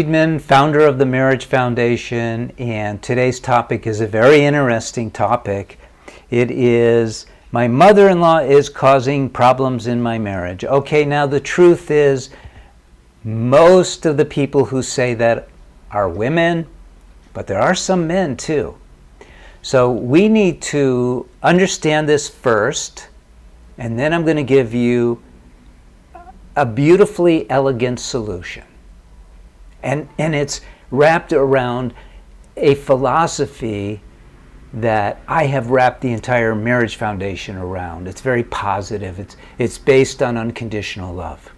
Friedman, founder of the Marriage Foundation, and today's topic is a very interesting topic. It is, my mother-in-law is causing problems in my marriage. Okay, now the truth is, most of the people who say that are women, but there are some men too. So we need to understand this first, and then I'm going to give you a beautifully elegant solution. And it's wrapped around a philosophy that I have wrapped the entire Marriage Foundation around. It's very positive. It's based on unconditional love.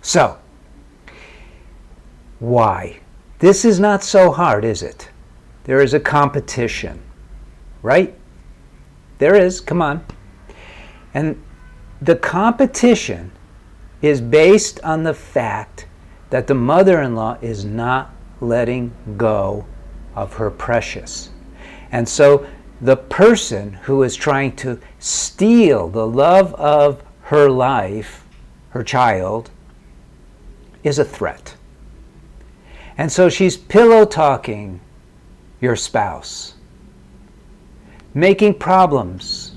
So, why? This is not so hard, is it? There is a competition, right? There is, come on. And the competition is based on the fact that the mother-in-law is not letting go of her precious. And so the person who is trying to steal the love of her life, her child, is a threat. And so she's pillow talking your spouse, making problems,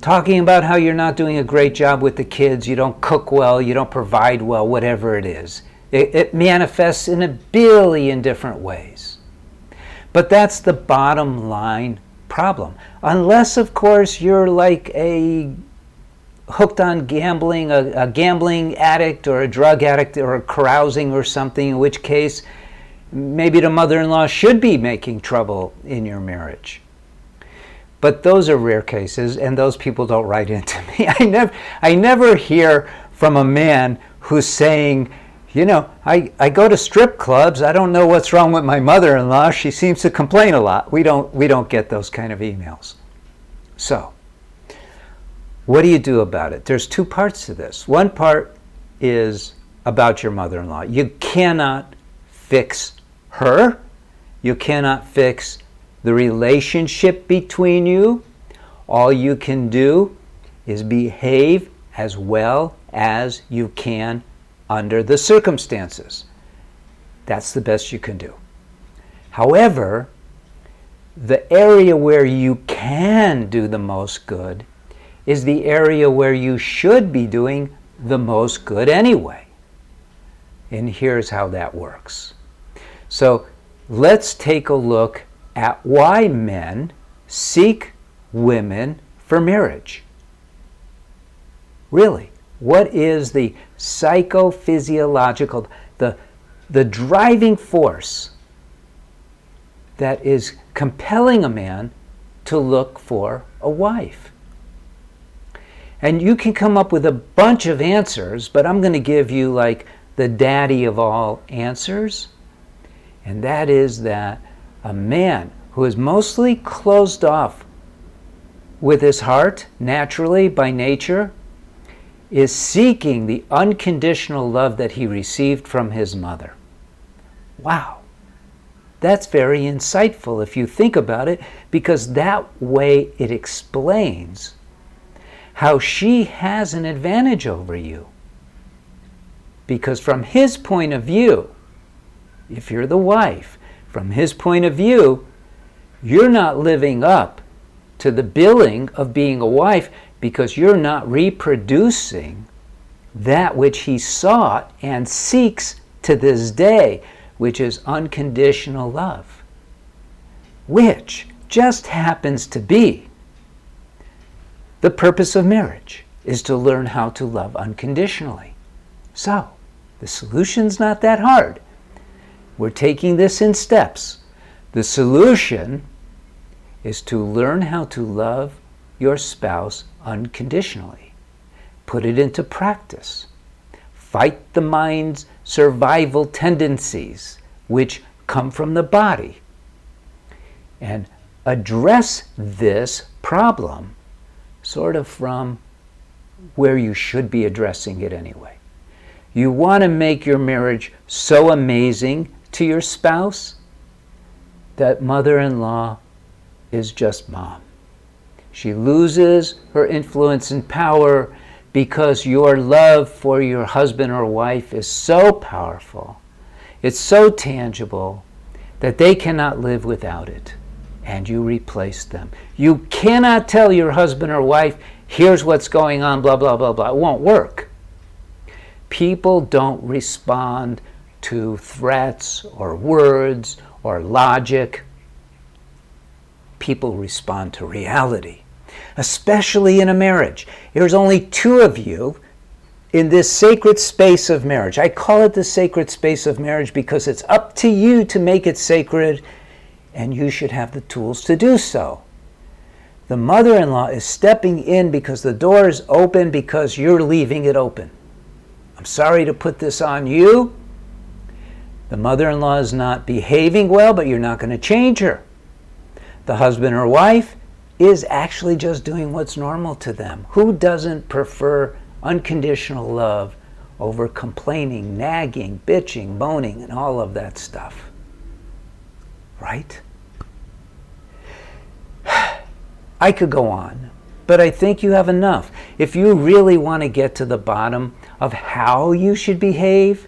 talking about how you're not doing a great job with the kids, you don't cook well, you don't provide well, whatever it is. It manifests in a billion different ways. But that's the bottom line problem. Unless, of course, you're like a hooked on gambling, a gambling addict or a drug addict or a carousing or something, in which case maybe the mother-in-law should be making trouble in your marriage. But those are rare cases, and those people don't write into me. I never hear from a man who's saying, you know, I go to strip clubs. I don't know what's wrong with my mother-in-law. She seems to complain a lot. We don't get those kind of emails. So, what do you do about it? There's two parts to this. One part is about your mother-in-law. You cannot fix her. You cannot fix the relationship between you. All you can do is behave as well as you can under the circumstances. That's the best you can do. However, the area where you can do the most good is the area where you should be doing the most good anyway. And here's how that works. So let's take a look at why men seek women for marriage. Really, what is the psychophysiological, the driving force that is compelling a man to look for a wife? And you can come up with a bunch of answers, but I'm going to give you like the daddy of all answers, and that is that a man who is mostly closed off with his heart, naturally, by nature, is seeking the unconditional love that he received from his mother. Wow. That's very insightful if you think about it, because that way it explains how she has an advantage over you. Because from his point of view, if you're the wife, from his point of view, you're not living up to the billing of being a wife because you're not reproducing that which he sought and seeks to this day, which is unconditional love, which just happens to be the purpose of marriage, is to learn how to love unconditionally. So, the solution's not that hard. We're taking this in steps. The solution is to learn how to love your spouse unconditionally. Put it into practice. Fight the mind's survival tendencies, which come from the body. And address this problem sort of from where you should be addressing it anyway. You want to make your marriage so amazing to your spouse that mother-in-law is just mom. She loses her influence and power because your love for your husband or wife is so powerful. It's so tangible that they cannot live without it, and you replace them. You cannot tell your husband or wife, here's what's going on, blah, blah, blah, blah. It won't work. People don't respond to threats or words or logic. People respond to reality, especially in a marriage. There's only two of you in this sacred space of marriage. I call it the sacred space of marriage because it's up to you to make it sacred, and you should have the tools to do so. The mother-in-law is stepping in because the door is open because you're leaving it open. I'm sorry to put this on you. The mother-in-law is not behaving well, but you're not going to change her. The husband or wife is actually just doing what's normal to them. Who doesn't prefer unconditional love over complaining, nagging, bitching, moaning, and all of that stuff? Right? I could go on, but I think you have enough. If you really want to get to the bottom of how you should behave,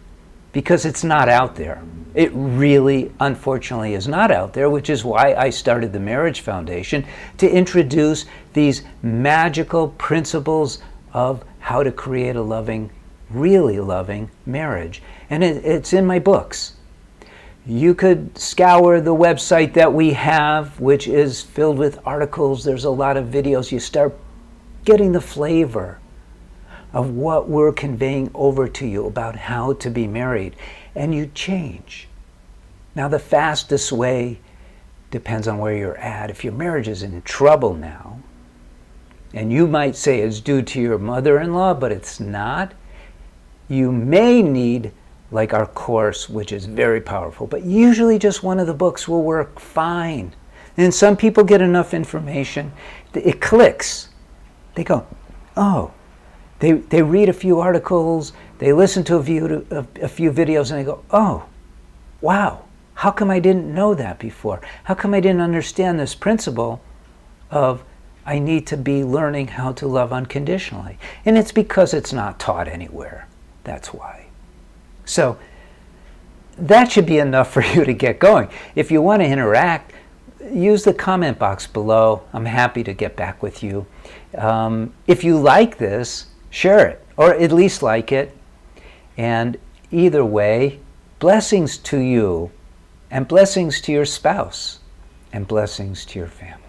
because it's not out there. It really, unfortunately, is not out there, which is why I started the Marriage Foundation, to introduce these magical principles of how to create a loving, really loving marriage. And it's in my books. You could scour the website that we have, which is filled with articles. There's a lot of videos. You start getting the flavor of what we're conveying over to you about how to be married, and you change. Now, the fastest way depends on where you're at. If your marriage is in trouble now, and you might say it's due to your mother-in-law, but it's not, you may need like our course, which is very powerful, but usually just one of the books will work fine. And some people get enough information, it clicks. They go, oh, they read a few articles, they listen to a few videos, and they go, oh, wow, how come I didn't know that before? How come I didn't understand this principle of I need to be learning how to love unconditionally? And it's because it's not taught anywhere. That's why. So that should be enough for you to get going. If you want to interact, use the comment box below. I'm happy to get back with you. If you like this, share it, or at least like it. And either way, blessings to you, and blessings to your spouse, and blessings to your family.